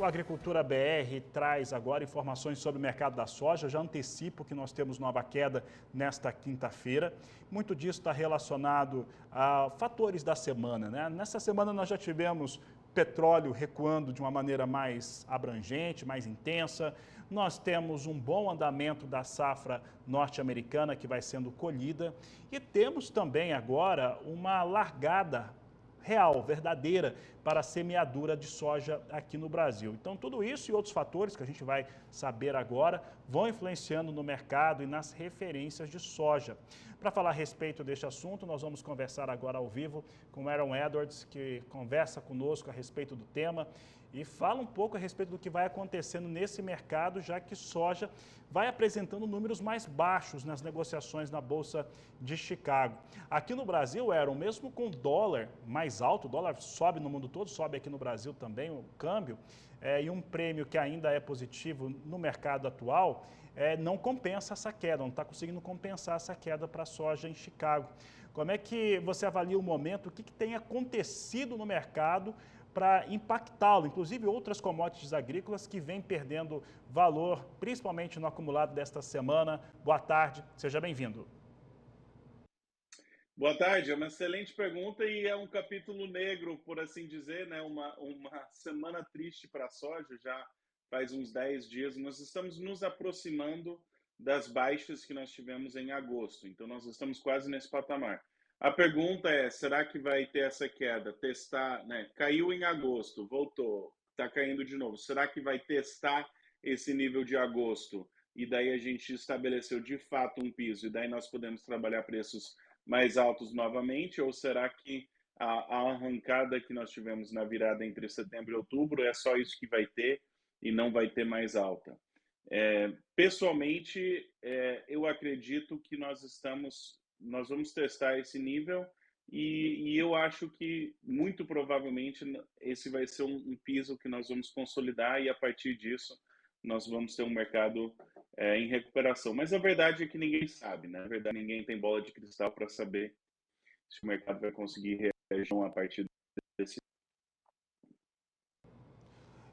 O Agricultura BR traz agora informações sobre o mercado da soja. Já antecipo que nós temos nova queda nesta quinta-feira. Muito disso está relacionado a fatores da semana, né? Nessa semana nós já tivemos petróleo recuando de uma maneira mais abrangente, mais intensa. Nós temos um bom andamento da safra norte-americana que vai sendo colhida. E temos também agora uma largada real, verdadeira, para a semeadura de soja aqui no Brasil. Então, tudo isso e outros fatores que a gente vai saber agora vão influenciando no mercado e nas referências de soja. Para falar a respeito deste assunto, nós vamos conversar agora ao vivo com Aaron Edwards, que conversa conosco a respeito do tema e fala um pouco a respeito do que vai acontecendo nesse mercado, já que soja vai apresentando números mais baixos nas negociações na Bolsa de Chicago. Aqui no Brasil, Aaron, mesmo com dólar mais alto, o dólar sobe no mundo todo, sobe aqui no Brasil também o câmbio, e um prêmio que ainda é positivo no mercado atual, não compensa essa queda, não está conseguindo compensar essa queda para a soja em Chicago. Como é que você avalia o momento, o que tem acontecido no mercado para impactá-lo, inclusive outras commodities agrícolas que vêm perdendo valor, principalmente no acumulado desta semana? Boa tarde, seja bem-vindo. Boa tarde, é uma excelente pergunta e é um capítulo negro, por assim dizer, né? Uma semana triste para a soja, já faz uns 10 dias. Nós estamos nos aproximando das baixas que nós tivemos em agosto, então nós estamos quase nesse patamar. A pergunta é, será que vai ter essa queda? Testar, né? Caiu em agosto, voltou, está caindo de novo. Será que vai testar esse nível de agosto? E daí a gente estabeleceu de fato um piso, e daí nós podemos trabalhar preços mais altos novamente, ou será que a arrancada que nós tivemos na virada entre setembro e outubro é só isso que vai ter e não vai ter mais alta? Pessoalmente, eu acredito que nós vamos testar esse nível e eu acho que muito provavelmente esse vai ser um piso que nós vamos consolidar e a partir disso nós vamos ter um mercado em recuperação. Mas a verdade é que ninguém sabe, né? Na verdade, ninguém tem bola de cristal para saber se o mercado vai conseguir reagir a partir desse.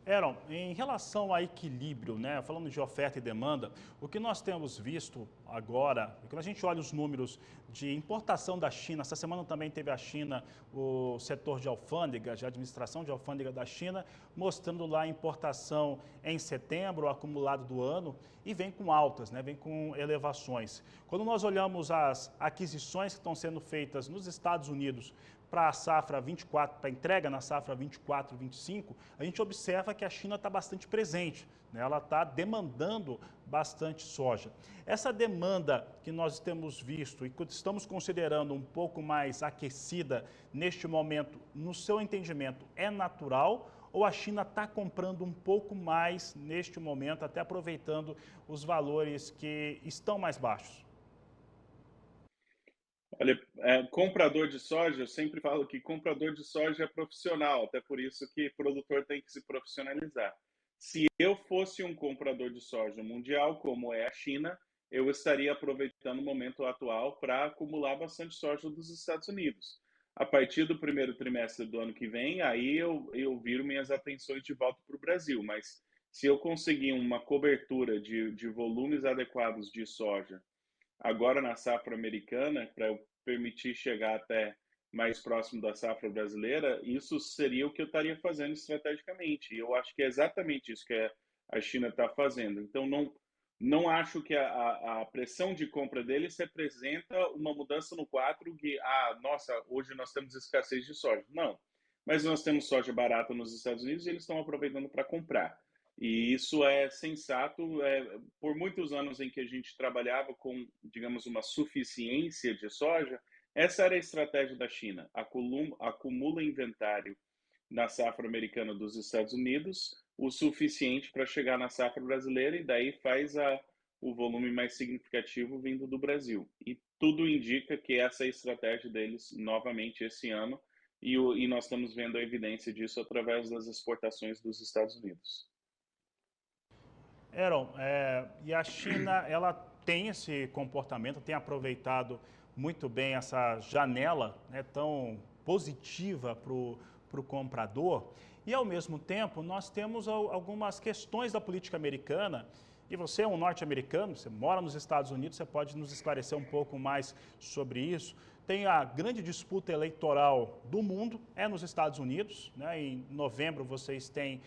Aaron, em relação a equilíbrio, né, falando de oferta e demanda, o que nós temos visto agora, quando a gente olha os números de importação da China, essa semana também teve a China, o setor de alfândegas, de administração de alfândega da China, mostrando lá a importação em setembro, o acumulado do ano, e vem com altas, né, vem com elevações. Quando nós olhamos as aquisições que estão sendo feitas nos Estados Unidos para a safra 24, para entrega na safra 24, 25, a gente observa que a China está bastante presente, né? Ela está demandando bastante soja. Essa demanda que nós temos visto e que estamos considerando um pouco mais aquecida neste momento, no seu entendimento, é natural ou a China está comprando um pouco mais neste momento, até aproveitando os valores que estão mais baixos? Olha, comprador de soja, eu sempre falo que comprador de soja é profissional, até por isso que produtor tem que se profissionalizar. Se eu fosse um comprador de soja mundial, como é a China, eu estaria aproveitando o momento atual para acumular bastante soja dos Estados Unidos. A partir do primeiro trimestre do ano que vem, aí eu viro minhas atenções de volta para o Brasil. Mas se eu conseguir uma cobertura de volumes adequados de soja agora na safra americana, para eu permitir chegar até mais próximo da safra brasileira, isso seria o que eu estaria fazendo estrategicamente. E eu acho que é exatamente isso que a China está fazendo. Então, não acho que a pressão de compra deles representa uma mudança no quadro que, nossa, hoje nós temos escassez de soja. Não. Mas nós temos soja barata nos Estados Unidos e eles estão aproveitando para comprar. E isso é sensato. Por muitos anos em que a gente trabalhava com, digamos, uma suficiência de soja, essa era a estratégia da China. Acumula inventário na safra americana dos Estados Unidos, o suficiente para chegar na safra brasileira e daí faz o volume mais significativo vindo do Brasil. E tudo indica que essa é a estratégia deles novamente esse ano e nós estamos vendo a evidência disso através das exportações dos Estados Unidos. Aaron, e a China, ela tem esse comportamento, tem aproveitado muito bem essa janela, né, tão positiva para o comprador. E, ao mesmo tempo, nós temos algumas questões da política americana, e você é um norte-americano, você mora nos Estados Unidos, você pode nos esclarecer um pouco mais sobre isso. Tem a grande disputa eleitoral do mundo, é nos Estados Unidos, né? Em novembro vocês têm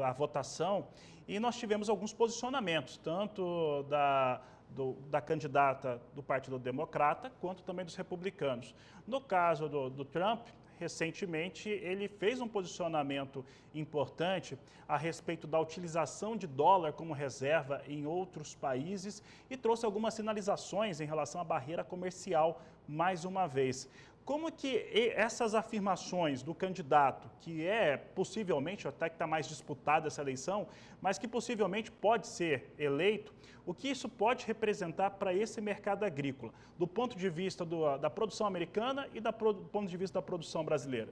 a votação, e nós tivemos alguns posicionamentos, tanto da candidata do Partido Democrata, quanto também dos republicanos. No caso do Trump, recentemente, ele fez um posicionamento importante a respeito da utilização de dólar como reserva em outros países e trouxe algumas sinalizações em relação à barreira comercial, mais uma vez. Como que essas afirmações do candidato, que é possivelmente, até que está mais disputada essa eleição, mas que possivelmente pode ser eleito, o que isso pode representar para esse mercado agrícola, do ponto de vista da produção americana e do ponto de vista da produção brasileira?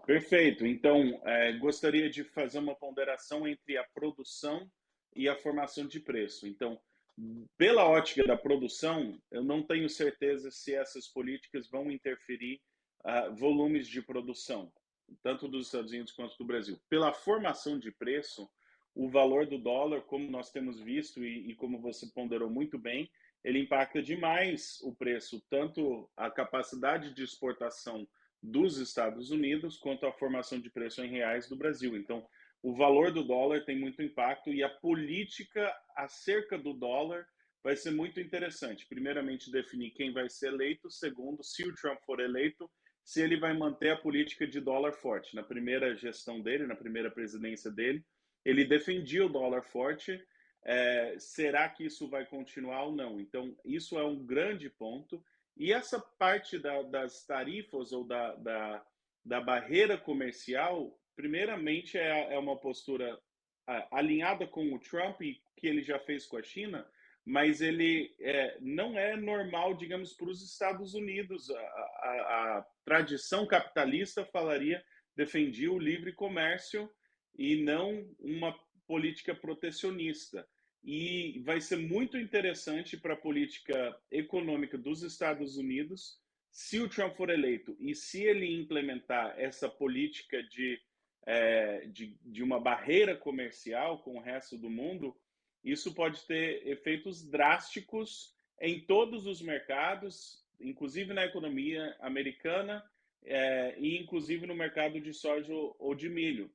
Perfeito. Então, gostaria de fazer uma ponderação entre a produção e a formação de preço. Então, pela ótica da produção, eu não tenho certeza se essas políticas vão interferir volumes de produção, tanto dos Estados Unidos quanto do Brasil. Pela formação de preço, o valor do dólar, como nós temos visto e como você ponderou muito bem, ele impacta demais o preço, tanto a capacidade de exportação dos Estados Unidos quanto a formação de preço em reais do Brasil. Então, o valor do dólar tem muito impacto e a política acerca do dólar vai ser muito interessante. Primeiramente, definir quem vai ser eleito. Segundo, se o Trump for eleito, se ele vai manter a política de dólar forte. Na primeira gestão dele, na primeira presidência dele, ele defendia o dólar forte. Será que isso vai continuar ou não? Então, isso é um grande ponto. E essa parte das tarifas ou da barreira comercial, primeiramente, é uma postura alinhada com o Trump, que ele já fez com a China, mas ele não é normal, digamos, para os Estados Unidos. A tradição capitalista defendia o livre comércio e não uma política protecionista. E vai ser muito interessante para a política econômica dos Estados Unidos se o Trump for eleito e se ele implementar essa política de uma barreira comercial com o resto do mundo. Isso pode ter efeitos drásticos em todos os mercados, inclusive na economia americana e inclusive no mercado de soja ou de milho.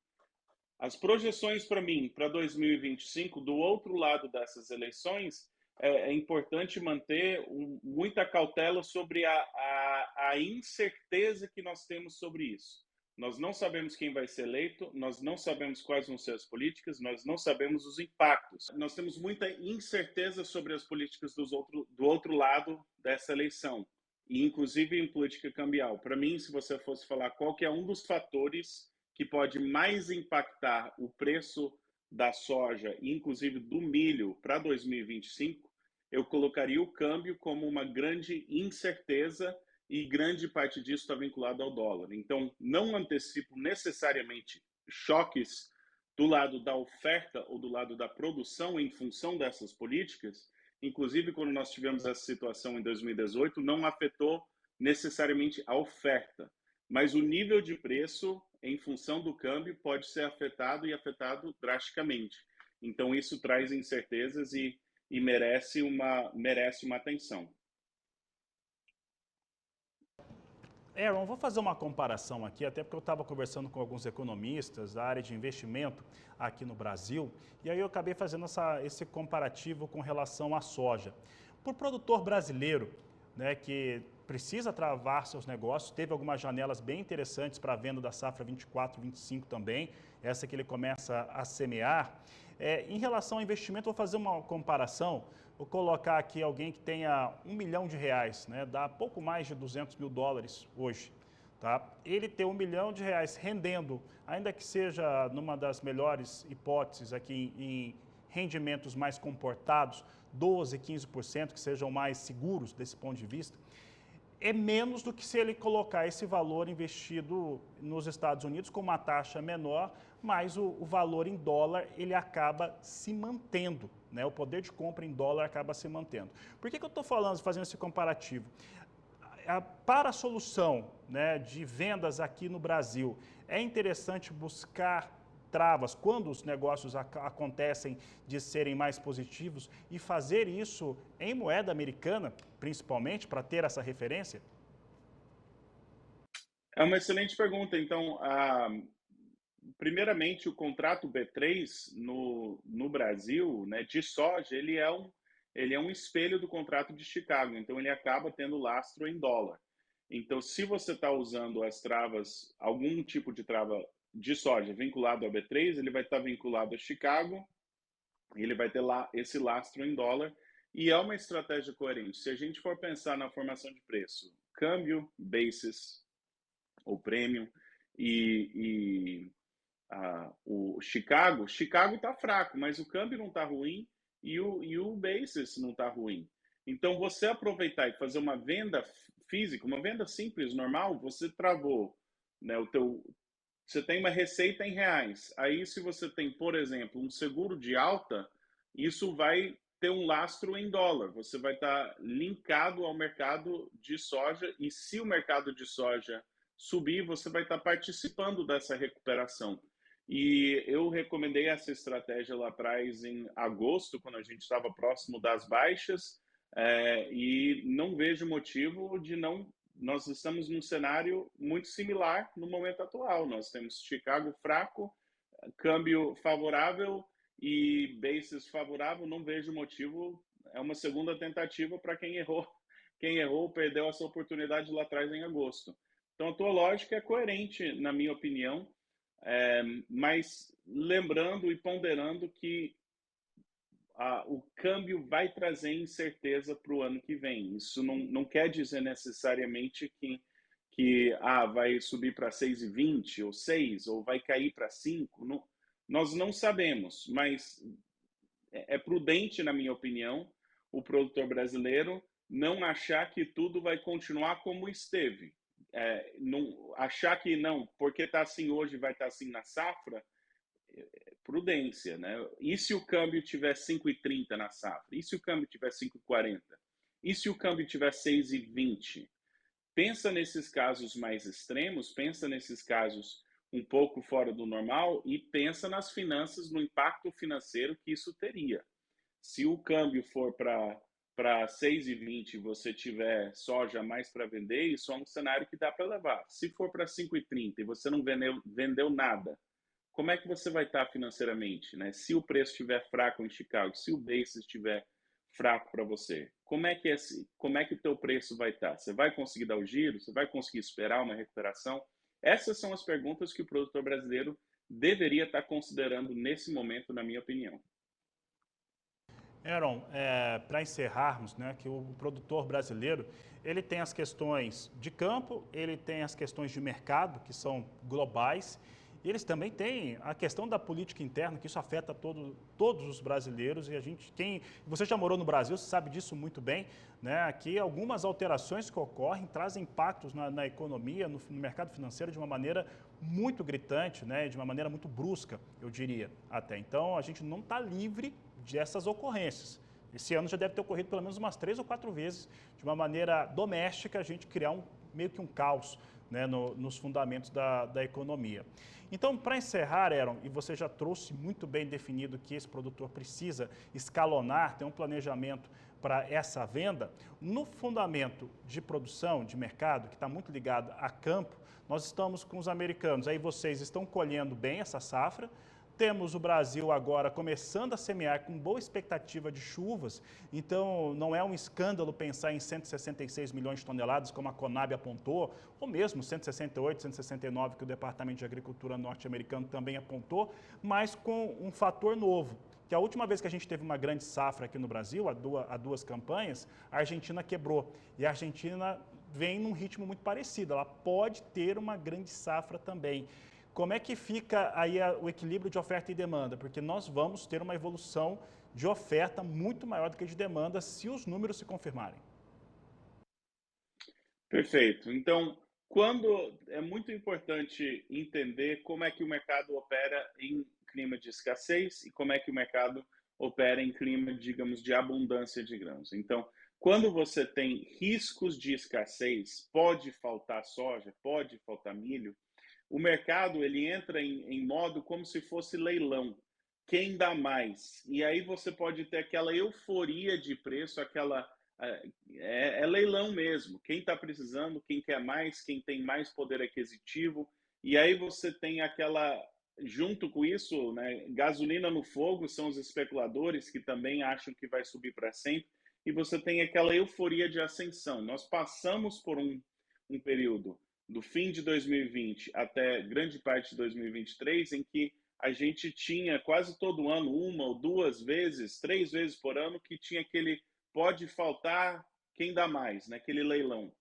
As projeções para mim, para 2025, do outro lado dessas eleições, é importante manter muita cautela sobre a incerteza que nós temos sobre isso. Nós não sabemos quem vai ser eleito, nós não sabemos quais vão ser as políticas, nós não sabemos os impactos. Nós temos muita incerteza sobre as políticas do outro lado dessa eleição, e inclusive em política cambial. Para mim, se você fosse falar qual que é um dos fatores que pode mais impactar o preço da soja, inclusive do milho, para 2025, eu colocaria o câmbio como uma grande incerteza e grande parte disso está vinculado ao dólar. Então, não antecipo necessariamente choques do lado da oferta ou do lado da produção em função dessas políticas. Inclusive, quando nós tivemos essa situação em 2018, não afetou necessariamente a oferta, mas o nível de preço em função do câmbio pode ser afetado e afetado drasticamente. Então, isso traz incertezas e merece uma atenção. Aaron, vou fazer uma comparação aqui, até porque eu estava conversando com alguns economistas da área de investimento aqui no Brasil, e aí eu acabei fazendo esse comparativo com relação à soja. Para o produtor brasileiro, né, que precisa travar seus negócios, teve algumas janelas bem interessantes para a venda da safra 24, 25 também, essa que ele começa a semear. Em relação ao investimento, vou fazer uma comparação, vou colocar aqui alguém que tenha R$1 milhão, né, dá pouco mais de 200 mil dólares hoje. Tá? Ele ter R$1 milhão rendendo, ainda que seja numa das melhores hipóteses aqui em rendimentos mais comportados, 12%, 15%, que sejam mais seguros desse ponto de vista, é menos do que se ele colocar esse valor investido nos Estados Unidos com uma taxa menor, mas o valor em dólar ele acaba se mantendo, né? O poder de compra em dólar acaba se mantendo. Por que eu estou fazendo esse comparativo? Para a solução, né, de vendas aqui no Brasil, é interessante buscar travas quando os negócios acontecem de serem mais positivos e fazer isso em moeda americana, principalmente, para ter essa referência? É uma excelente pergunta. Então, primeiramente, o contrato B3 no Brasil, né, de soja, ele é um espelho do contrato de Chicago, então ele acaba tendo lastro em dólar. Então, se você está usando as travas, algum tipo de trava de soja vinculado ao B3, ele vai estar vinculado a Chicago, ele vai ter lá esse lastro em dólar, e é uma estratégia coerente. Se a gente for pensar na formação de preço, câmbio, basis, ou premium, e o Chicago está fraco, mas o câmbio não está ruim e o basis não está ruim. Então, você aproveitar e fazer uma venda física, uma venda simples, normal, você travou, né, você tem uma receita em reais. Aí, se você tem, por exemplo, um seguro de alta, isso vai ter um lastro em dólar. Você vai estar linkado ao mercado de soja e se o mercado de soja subir, você vai estar participando dessa recuperação. E eu recomendei essa estratégia lá atrás em agosto, quando a gente estava próximo das baixas, e não vejo motivo de não. Nós estamos num cenário muito similar no momento atual. Nós temos Chicago fraco, câmbio favorável e basis favorável. Não vejo motivo. É uma segunda tentativa para quem errou. Quem errou perdeu essa oportunidade lá atrás em agosto. Então, a tua lógica é coerente, na minha opinião, mas lembrando e ponderando que o câmbio vai trazer incerteza para o ano que vem. Isso não quer dizer necessariamente que vai subir para 6,20 ou 6, ou vai cair para 5. Não, nós não sabemos, mas é prudente, na minha opinião, o produtor brasileiro não achar que tudo vai continuar como esteve. Não, achar que não, porque está assim hoje, vai estar assim na safra, prudência, né? E se o câmbio tiver 5,30 na safra? E se o câmbio tiver 5,40? E se o câmbio tiver 6,20? Pensa nesses casos mais extremos, pensa nesses casos um pouco fora do normal e pensa nas finanças, no impacto financeiro que isso teria. Se o câmbio for para 6,20 e você tiver soja mais para vender, isso é um cenário que dá para levar. Se for para 5,30 e você não vendeu nada, como é que você vai estar financeiramente, né? Se o preço estiver fraco em Chicago, se o basis estiver fraco para você, como é que o teu preço vai estar? Você vai conseguir dar o giro? Você vai conseguir esperar uma recuperação? Essas são as perguntas que o produtor brasileiro deveria estar considerando nesse momento, na minha opinião. Aaron, para encerrarmos, né, que o produtor brasileiro, ele tem as questões de campo, ele tem as questões de mercado, que são globais, e eles também têm a questão da política interna, que isso afeta todos os brasileiros, e você já morou no Brasil, você sabe disso muito bem, né, aqui algumas alterações que ocorrem trazem impactos na economia, no mercado financeiro, de uma maneira muito gritante, né, de uma maneira muito brusca, eu diria até. Então, a gente não está livre dessas ocorrências. Esse ano já deve ter ocorrido pelo menos umas 3 ou 4 vezes, de uma maneira doméstica, a gente criar meio que um caos, né, nos fundamentos da economia. Então, para encerrar, Aaron, e você já trouxe muito bem definido que esse produtor precisa escalonar, ter um planejamento para essa venda, no fundamento de produção, de mercado, que está muito ligado a campo, nós estamos com os americanos, aí vocês estão colhendo bem essa safra. Temos o Brasil agora começando a semear com boa expectativa de chuvas, então não é um escândalo pensar em 166 milhões de toneladas, como a Conab apontou, ou mesmo 168, 169, que o Departamento de Agricultura norte-americano também apontou, mas com um fator novo, que a última vez que a gente teve uma grande safra aqui no Brasil, há duas campanhas, a Argentina quebrou, e a Argentina vem num ritmo muito parecido, ela pode ter uma grande safra também. Como é que fica aí o equilíbrio de oferta e demanda? Porque nós vamos ter uma evolução de oferta muito maior do que de demanda se os números se confirmarem. Perfeito. Então, é muito importante entender como é que o mercado opera em clima de escassez e como é que o mercado opera em clima, digamos, de abundância de grãos. Então, Quando você tem riscos de escassez, pode faltar soja, pode faltar milho, o mercado ele entra em modo como se fosse leilão. Quem dá mais? E aí você pode ter aquela euforia de preço, aquela é leilão mesmo. Quem está precisando, quem quer mais, quem tem mais poder aquisitivo. E aí você tem aquela, junto com isso, né, gasolina no fogo, são os especuladores que também acham que vai subir para sempre. E você tem aquela euforia de ascensão. Nós passamos por um período do fim de 2020 até grande parte de 2023, em que a gente tinha quase todo ano, uma ou duas vezes, três vezes por ano, que tinha aquele pode faltar quem dá mais, né? Aquele leilão.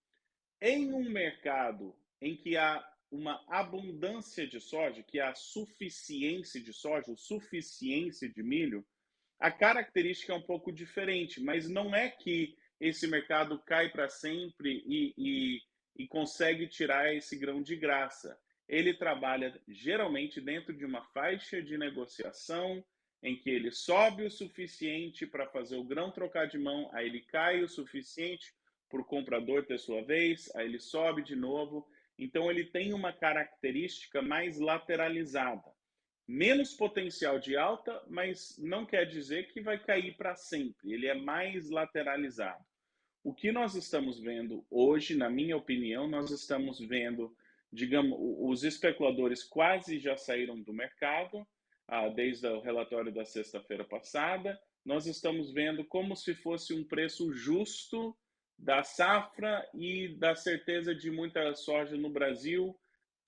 Em um mercado em que há uma abundância de soja, que há suficiência de soja, ou suficiência de milho, a característica é um pouco diferente, mas não é que esse mercado cai para sempre e consegue tirar esse grão de graça. Ele trabalha geralmente dentro de uma faixa de negociação em que ele sobe o suficiente para fazer o grão trocar de mão, aí ele cai o suficiente para o comprador ter sua vez, aí ele sobe de novo. Então ele tem uma característica mais lateralizada. Menos potencial de alta, mas não quer dizer que vai cair para sempre. Ele é mais lateralizado. O que nós estamos vendo hoje, na minha opinião, nós estamos vendo, digamos, os especuladores quase já saíram do mercado, desde o relatório da sexta-feira passada. Nós estamos vendo como se fosse um preço justo da safra e da certeza de muita soja no Brasil,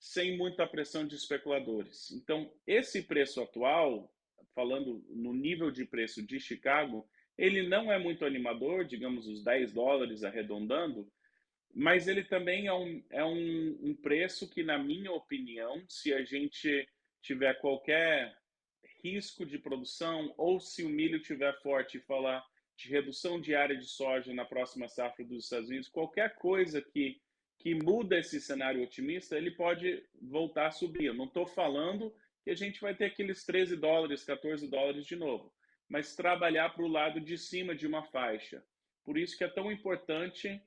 sem muita pressão de especuladores. Então, esse preço atual, falando no nível de preço de Chicago, ele não é muito animador, digamos os $10 arredondando, mas ele também é um preço que, na minha opinião, se a gente tiver qualquer risco de produção ou se o milho tiver forte e falar de redução de área de soja na próxima safra dos Estados Unidos, qualquer coisa que muda esse cenário otimista, ele pode voltar a subir. Eu não estou falando que a gente vai ter aqueles $13, $14 de novo, mas trabalhar para o lado de cima de uma faixa. Por isso que é tão importante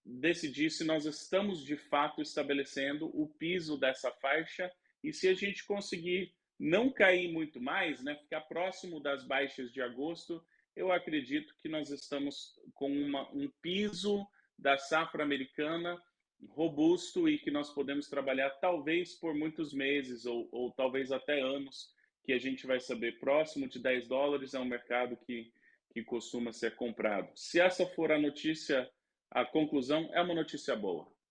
decidir se nós estamos de fato estabelecendo o piso dessa faixa e se a gente conseguir não cair muito mais, né, ficar próximo das baixas de agosto, eu acredito que nós estamos com um piso da safra americana robusto e que nós podemos trabalhar talvez por muitos meses ou talvez até anos, que a gente vai saber próximo de $10 é um mercado que costuma ser comprado. Se essa for a notícia, a conclusão é uma notícia boa.